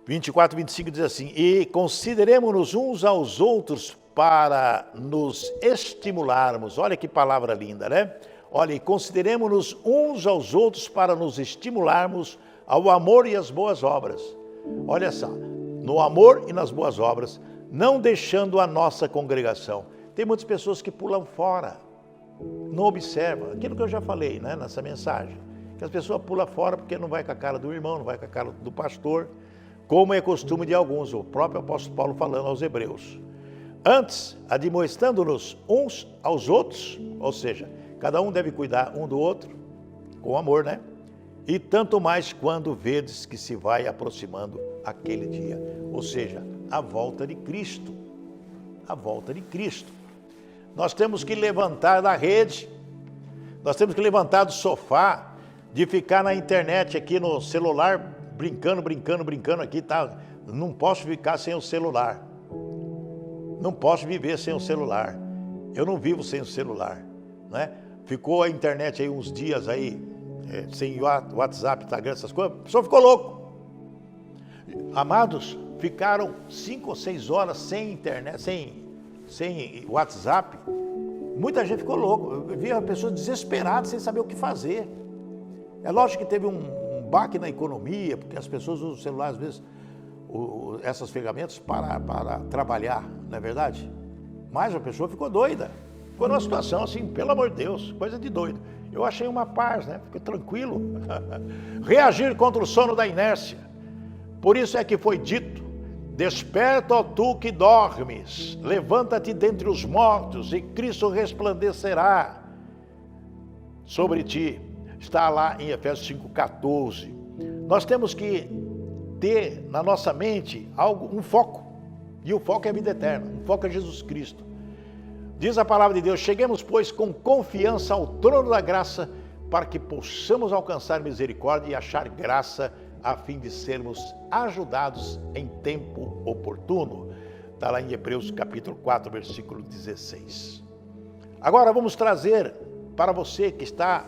24 e 25, diz assim: e consideremos-nos uns aos outros para nos estimularmos. Olha que palavra linda, né? Olha, e consideremos-nos uns aos outros para nos estimularmos ao amor e às boas obras. Olha só, no amor e nas boas obras, não deixando a nossa congregação. Tem muitas pessoas que pulam fora, não observam. Aquilo que eu já falei, né, nessa mensagem, que as pessoas pulam fora porque não vai com a cara do irmão, não vai com a cara do pastor, como é costume de alguns, o próprio apóstolo Paulo falando aos Hebreus. Antes, admoestando-nos uns aos outros, ou seja, cada um deve cuidar um do outro, com amor, né? E tanto mais quando vedes que se vai aproximando aquele dia, ou seja, a volta de Cristo, a volta de Cristo. Nós temos que levantar da rede, nós temos que levantar do sofá, de ficar na internet aqui no celular, brincando aqui, tá? Não posso ficar sem o celular, não posso viver sem o celular, eu não vivo sem o celular, né? Ficou a internet aí uns dias aí, sem WhatsApp, Instagram, essas coisas, a pessoa ficou louco. Amados, ficaram 5 ou 6 horas sem internet, sem WhatsApp. Muita gente ficou louco. Eu vi a pessoa desesperada, sem saber o que fazer. É lógico que teve um baque na economia, porque as pessoas usam o celular, às vezes, essas ferramentas para trabalhar, não é verdade? Mas a pessoa ficou doida. Ficou numa situação assim, pelo amor de Deus, coisa de doido. Eu achei uma paz, né? Fiquei tranquilo. Reagir contra o sono da inércia. Por isso é que foi dito, Desperta, ó tu que dormes, levanta-te dentre os mortos e Cristo resplandecerá sobre ti. Está lá em Efésios 5,14. Nós temos que ter na nossa mente um foco, e o foco é a vida eterna, o foco é Jesus Cristo. Diz a palavra de Deus: cheguemos, pois, com confiança ao trono da graça, para que possamos alcançar misericórdia e achar graça, a fim de sermos ajudados em tempo oportuno. Está lá em Hebreus capítulo 4, versículo 16. Agora vamos trazer para você que está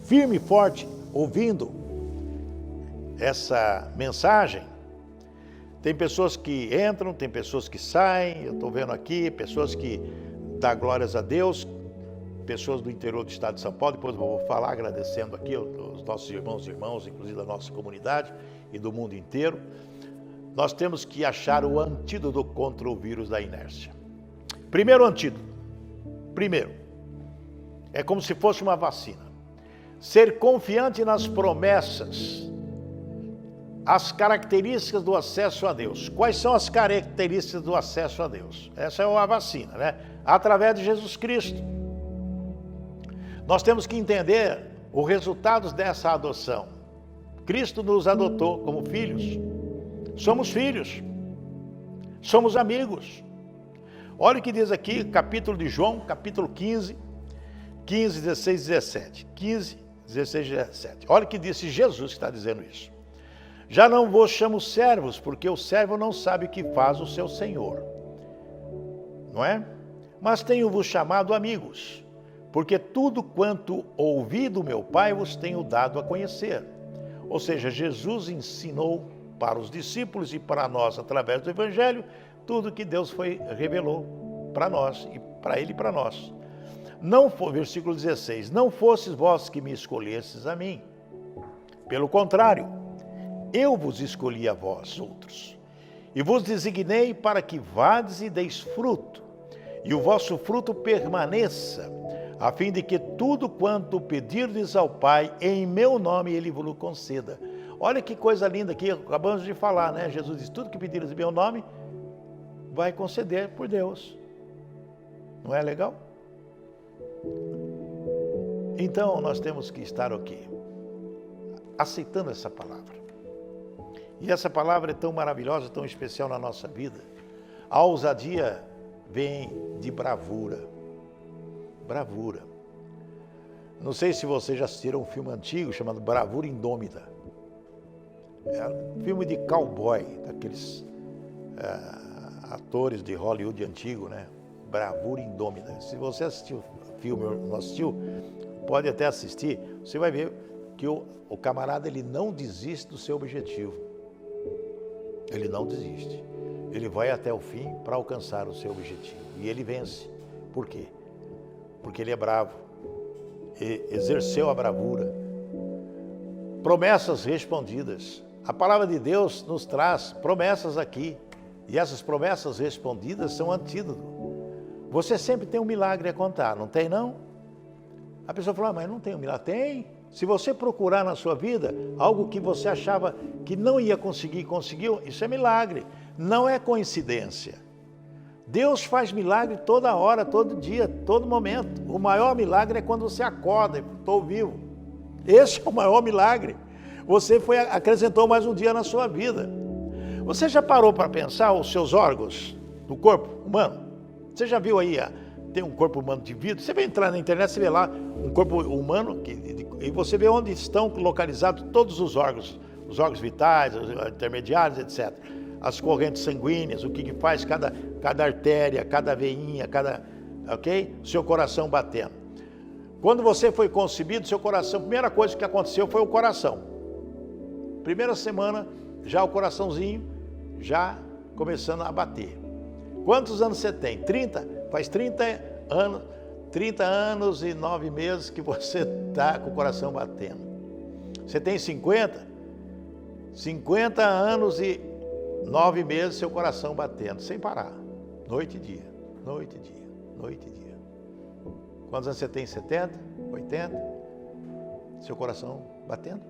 firme e forte ouvindo essa mensagem. Tem pessoas que entram, tem pessoas que saem, eu estou vendo aqui, pessoas que dão glórias a Deus, pessoas do interior do estado de São Paulo. Depois eu vou falar agradecendo aqui os nossos irmãos e irmãs, inclusive da nossa comunidade e do mundo inteiro. Nós temos que achar o antídoto contra o vírus da inércia. Primeiro antídoto, é como se fosse uma vacina. Ser confiante nas promessas, as características do acesso a Deus. Quais são as características do acesso a Deus? Essa é a vacina, né? Através de Jesus Cristo. Nós temos que entender os resultados dessa adoção. Cristo nos adotou como filhos. Somos filhos. Somos amigos. Olha o que diz aqui, capítulo de João, capítulo 15, 16, 17. 15, 16, 17. Olha o que disse Jesus que está dizendo isso. Já não vos chamo servos, porque o servo não sabe o que faz o seu senhor. Não é? Mas tenho-vos chamado amigos, porque tudo quanto ouvi do meu Pai vos tenho dado a conhecer. Ou seja, Jesus ensinou para os discípulos e para nós, através do Evangelho, tudo que Deus revelou para nós, e para ele e para nós. Versículo 16, não fostes vós que me escolhestes a mim. Pelo contrário, eu vos escolhi a vós outros, e vos designei para que vades e deis fruto, e o vosso fruto permaneça, a fim de que tudo quanto pedirdes ao Pai, em meu nome, Ele vos conceda. Olha que coisa linda aqui, acabamos de falar, né? Jesus diz, tudo que pedirdes em meu nome, vai conceder por Deus. Não é legal? Então, nós temos que estar aqui, aceitando essa palavra. E essa palavra é tão maravilhosa, tão especial na nossa vida. A ousadia vem de bravura. Bravura. Não sei se vocês já assistiram um filme antigo chamado Bravura Indômita. É um filme de cowboy, daqueles atores de Hollywood antigo, né? Bravura Indômita. Se você assistiu o filme ou não assistiu, pode até assistir, você vai ver que o camarada ele não desiste do seu objetivo. Ele não desiste. Ele vai até o fim para alcançar o seu objetivo. E ele vence. Por quê? Porque ele é bravo. Ele exerceu a bravura. Promessas respondidas. A palavra de Deus nos traz promessas aqui. E essas promessas respondidas são antídoto. Você sempre tem um milagre a contar, não tem não? A pessoa fala, mas não tem um milagre. Tem. Se você procurar na sua vida algo que você achava que não ia conseguir, conseguiu, isso é milagre. Não é coincidência. Deus faz milagre toda hora, todo dia, todo momento. O maior milagre é quando você acorda e estou vivo. Esse é o maior milagre. Você acrescentou mais um dia na sua vida. Você já parou para pensar os seus órgãos do corpo humano? Você já viu aí, tem um corpo humano de vidro? Você vai entrar na internet, você vê lá um corpo humano e você vê onde estão localizados todos os órgãos vitais, os intermediários, etc. As correntes sanguíneas, o que faz cada artéria, cada veinha, ok? Seu coração batendo. Quando você foi concebido, seu coração, a primeira coisa que aconteceu foi o coração. Primeira semana, já o coraçãozinho, já começando a bater. Quantos anos você tem? 30? Faz 30 anos e 9 meses que você está com o coração batendo. Você tem 50? 50 anos e 9 meses seu coração batendo, sem parar. Noite e dia, noite e dia, noite e dia. Quantos anos você tem? 70? 80? Seu coração batendo?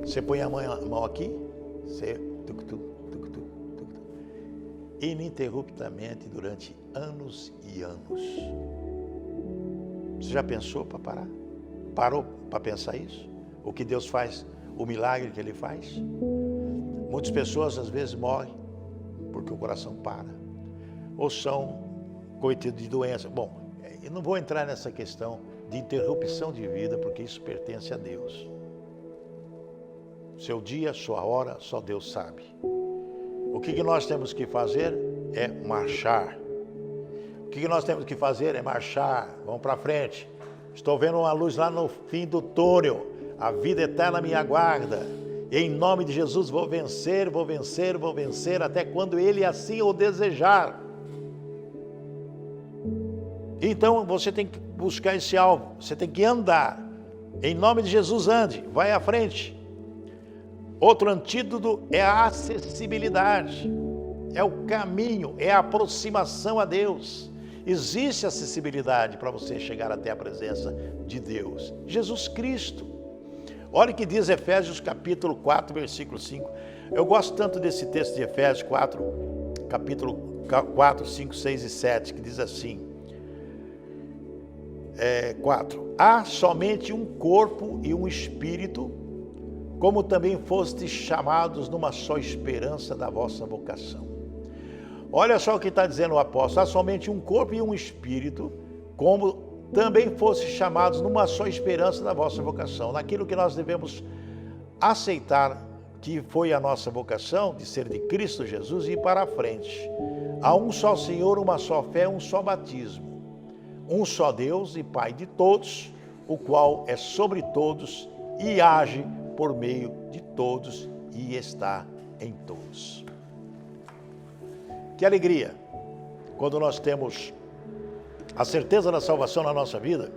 Você põe a mão aqui, você tuc-tuc, tuc-tuc, tuc-tuc, ininterruptamente durante anos e anos. Você já pensou para parar? Parou para pensar isso? O que Deus faz, o milagre que Ele faz? Muitas pessoas às vezes morrem porque o coração para, ou são cometidos de doença. Bom, eu não vou entrar nessa questão de interrupção de vida, porque isso pertence a Deus. Seu dia, sua hora, só Deus sabe. O que nós temos que fazer é marchar. O que nós temos que fazer é marchar. Vamos para frente. Estou vendo uma luz lá no fim do túnel. A vida eterna me aguarda. E em nome de Jesus vou vencer, vou vencer, vou vencer, até quando Ele assim o desejar. Então você tem que buscar esse alvo. Você tem que andar. Em nome de Jesus, ande. Vai à frente. Outro antídoto é a acessibilidade. É o caminho, é a aproximação a Deus. Existe acessibilidade para você chegar até a presença de Deus. Jesus Cristo. Olha o que diz Efésios capítulo 4, versículo 5. Eu gosto tanto desse texto de Efésios 4, capítulo 4, 5, 6 e 7, que diz assim. 4. Há somente um corpo e um espírito, como também fostes chamados numa só esperança da vossa vocação. Olha só o que está dizendo o apóstolo. Há somente um corpo e um espírito, como também fostes chamados numa só esperança da vossa vocação. Naquilo que nós devemos aceitar, que foi a nossa vocação, de ser de Cristo Jesus, e ir para a frente. Há um só Senhor, uma só fé, um só batismo. Um só Deus e Pai de todos, o qual é sobre todos e age por meio de todos e está em todos. Que alegria quando nós temos a certeza da salvação na nossa vida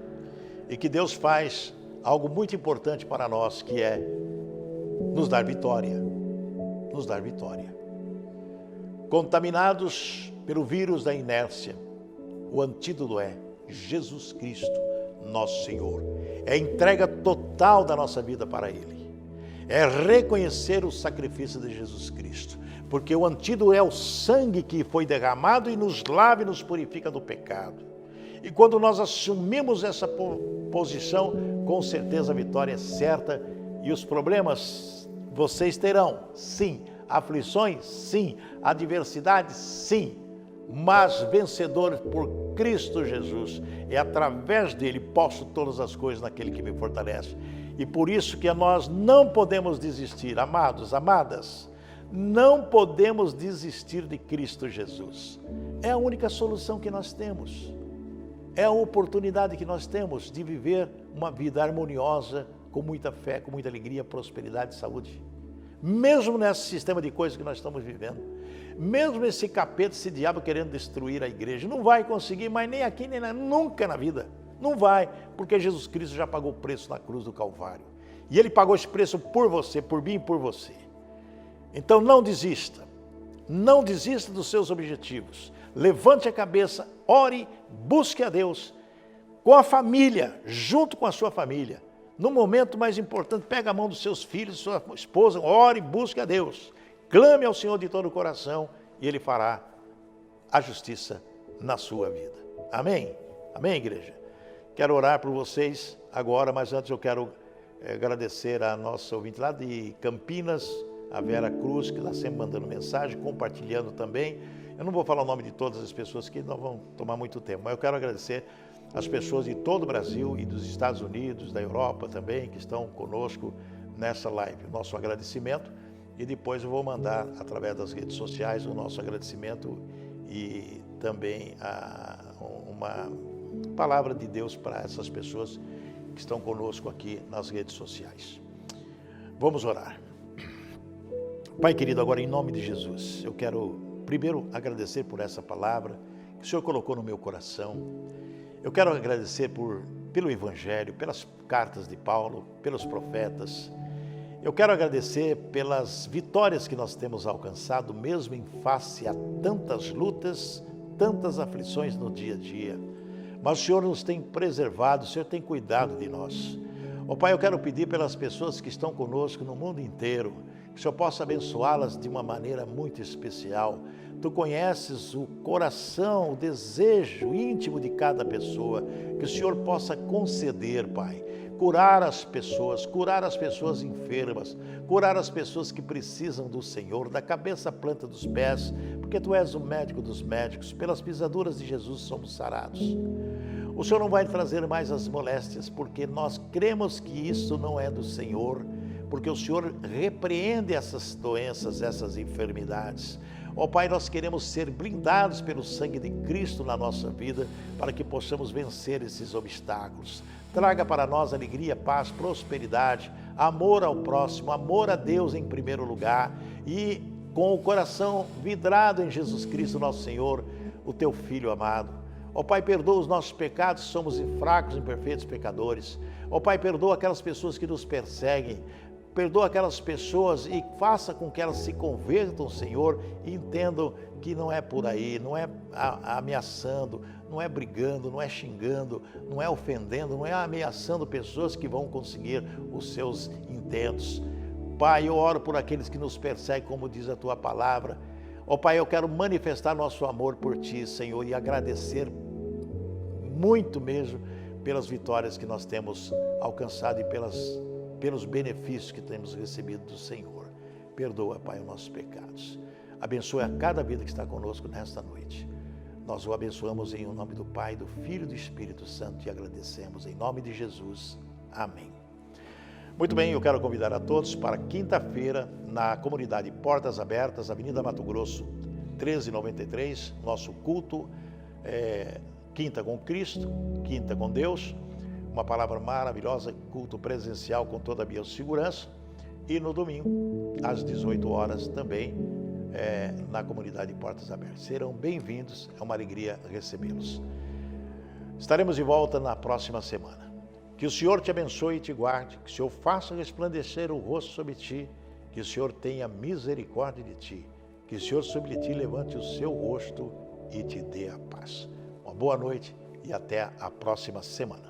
e que Deus faz algo muito importante para nós, que é nos dar vitória. Nos dar vitória. Contaminados pelo vírus da inércia, o antídoto é Jesus Cristo, nosso Senhor. É a entrega total da nossa vida para Ele. É reconhecer o sacrifício de Jesus Cristo. Porque o antídoto é o sangue que foi derramado e nos lava e nos purifica do pecado. E quando nós assumimos essa posição, com certeza a vitória é certa. E os problemas vocês terão, sim. Aflições, sim. Adversidades, sim. Mas vencedor por Cristo Jesus. É através dele posso todas as coisas naquele que me fortalece. E por isso que nós não podemos desistir, amados, amadas. Não podemos desistir de Cristo Jesus. É a única solução que nós temos. É a oportunidade que nós temos de viver uma vida harmoniosa, com muita fé, com muita alegria, prosperidade e saúde. Mesmo nesse sistema de coisas que nós estamos vivendo. Mesmo esse capeta, esse diabo querendo destruir a igreja. Não vai conseguir, mas nem aqui, nem nunca na vida. Não vai, porque Jesus Cristo já pagou o preço na cruz do Calvário. E Ele pagou esse preço por você, por mim e por você. Então não desista. Não desista dos seus objetivos. Levante a cabeça, ore, busque a Deus. Com a família, junto com a sua família. No momento mais importante, pega a mão dos seus filhos, sua esposa, ore, busque a Deus. Clame ao Senhor de todo o coração e Ele fará a justiça na sua vida. Amém? Amém, igreja? Quero orar por vocês agora, mas antes eu quero agradecer a nossa ouvinte lá de Campinas, a Vera Cruz, que está sempre mandando mensagem, compartilhando também. Eu não vou falar o nome de todas as pessoas que não vão tomar muito tempo, mas eu quero agradecer as pessoas de todo o Brasil e dos Estados Unidos, da Europa também, que estão conosco nessa live. Nosso agradecimento, e depois eu vou mandar através das redes sociais o nosso agradecimento e também uma palavra de Deus para essas pessoas que estão conosco aqui nas redes sociais. Vamos orar. Pai querido, agora em nome de Jesus, eu quero primeiro agradecer por essa palavra que o Senhor colocou no meu coração. Eu quero agradecer pelo Evangelho, pelas cartas de Paulo, pelos profetas. Eu quero agradecer pelas vitórias que nós temos alcançado, mesmo em face a tantas lutas, tantas aflições no dia a dia. Mas o Senhor nos tem preservado, o Senhor tem cuidado de nós. Ó Pai, eu quero pedir pelas pessoas que estão conosco no mundo inteiro, que o Senhor possa abençoá-las de uma maneira muito especial. Tu conheces o coração, o desejo íntimo de cada pessoa, que o Senhor possa conceder, Pai, curar as pessoas enfermas, curar as pessoas que precisam do Senhor, da cabeça à planta dos pés, porque Tu és o médico dos médicos, pelas pisaduras de Jesus somos sarados. O Senhor não vai trazer mais as moléstias, porque nós cremos que isso não é do Senhor, porque o Senhor repreende essas doenças, essas enfermidades. Ó Pai, nós queremos ser blindados pelo sangue de Cristo na nossa vida, para que possamos vencer esses obstáculos. Traga para nós alegria, paz, prosperidade, amor ao próximo, amor a Deus em primeiro lugar, e com o coração vidrado em Jesus Cristo, nosso Senhor, o Teu Filho amado. Ó Pai, perdoa os nossos pecados, somos fracos, imperfeitos pecadores. Ó Pai, perdoa aquelas pessoas que nos perseguem, perdoa aquelas pessoas e faça com que elas se convertam, Senhor, e entendam que não é por aí, não é ameaçando, não é brigando, não é xingando, não é ofendendo, não é ameaçando pessoas que vão conseguir os seus intentos. Pai, eu oro por aqueles que nos perseguem, como diz a Tua palavra. Ó Pai, eu quero manifestar nosso amor por Ti, Senhor, e agradecer muito mesmo pelas vitórias que nós temos alcançado e pelos benefícios que temos recebido do Senhor. Perdoa, Pai, os nossos pecados. Abençoe a cada vida que está conosco nesta noite. Nós o abençoamos em nome do Pai, do Filho e do Espírito Santo e agradecemos em nome de Jesus. Amém. Muito bem, eu quero convidar a todos para quinta-feira na comunidade Portas Abertas, Avenida Mato Grosso, 1393, nosso culto, Quinta com Cristo, Quinta com Deus, uma palavra maravilhosa, culto presencial com toda a biossegurança, e no domingo, às 18 horas também, na comunidade Portas Abertas. Serão bem-vindos, é uma alegria recebê-los. Estaremos de volta na próxima semana. Que o Senhor te abençoe e te guarde, que o Senhor faça resplandecer o rosto sobre ti, que o Senhor tenha misericórdia de ti, que o Senhor sobre ti levante o seu rosto e te dê a paz. Uma boa noite e até a próxima semana.